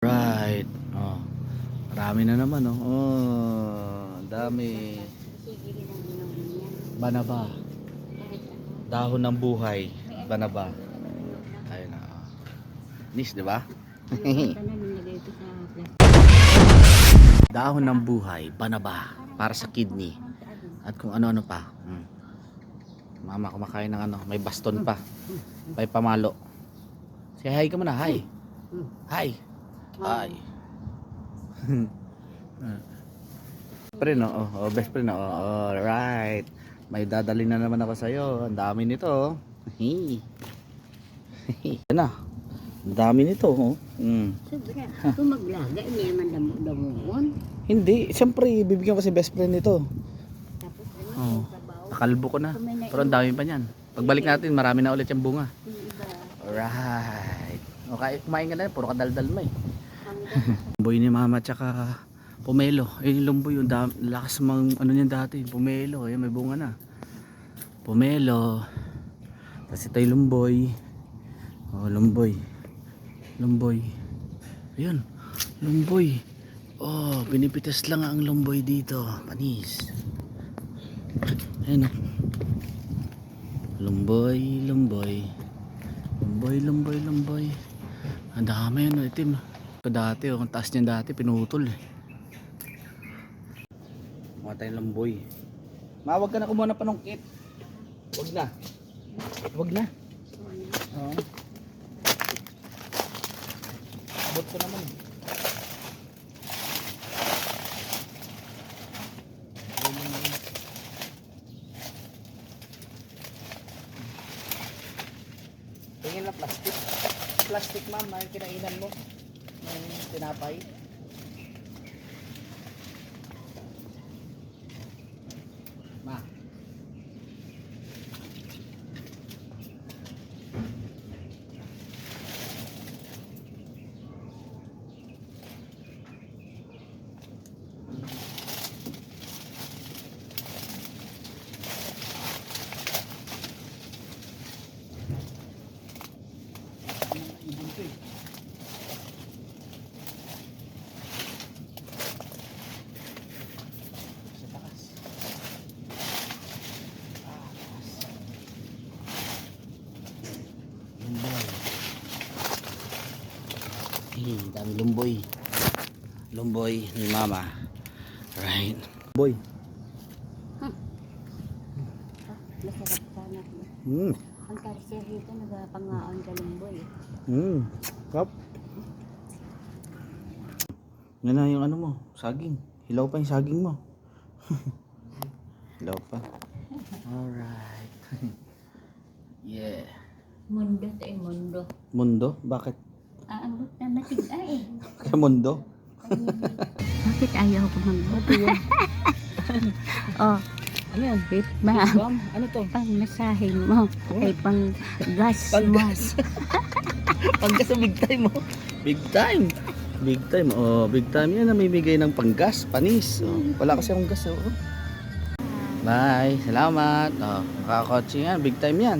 Right. Oh. Marami na naman oh. Oh, dami. Banaba. Dahon ng buhay. Banaba. Ayun na. Nis, di ba? Dahon ng buhay, banaba para sa kidney. At kung ano-ano pa. Mama kumakain ng ano, may baston pa. May pamalo. Say hi ka muna, hi. Hi. Hi. Pre no, best friend no. Alright. May dadalhin na naman ako sa iyo. Ang dami nito. Yan na. Ang dami nito, oh. Sobra. Kung maglaga, hindi naman damo-damuon. Hindi, siyempre bibigyan ko si best friend nito. Tapos Oh. sabaw. Nakalbo ko na. Pero ang dami pa niyan. Pagbalik natin, marami na ulit yung bunga. Yung iba, Alright. Okay, kumain ka na, puro kadaldal mo eh. hanggang Lumboy ni mama tsaka pomelo. Yung lumboy yung lakas mang ano niyan dati. Pomelo, ayun may bunga na. Pomelo. Tapos ito yung lumboy. Oh, lumboy. Lumboy. Ayun, lumboy. Oh, pinipitas lang ang lumboy dito. Panis. Ayun oh. Lumboy, lumboy. Lumboy, lumboy, lumboy. Ang dami yun, itim. Dati, ang taas niya dati, pinutol eh. Mga tayong lamboy. Mawag ka na kumuha ng panungkit. Wag na. Wag na. Oo. Abot ko naman. Tingin na plastic. Plastic ma'am, na yung kinainan mo. Yung tinapay. Ma. Dami lumboy. Lumboy ni mama. Right. Boy. masarap sana. Ang karsiya rito, nagapangaan ka lumboy. Kap. Yan na yung ano mo, saging. Hilaw pa yung saging mo. Hilaw pa. Alright. Yeah. Mundo tayo, mundo. Mundo? Bakit? Aambot na matiga eh. Kaya mundo? Bakit ayaw ko mag-buto? Oh, Ano yan? ma, Bam? Ano to? pang masahe mo, ay pang gas mo. Panggas. Panggas sa big time mo. Big time. Big time. Oh, big time yan. Namimigay ng panggas, panis. Oh, wala kasi akong gas. Oh. Bye. Salamat. Oh, makakotse yan. Big time yan.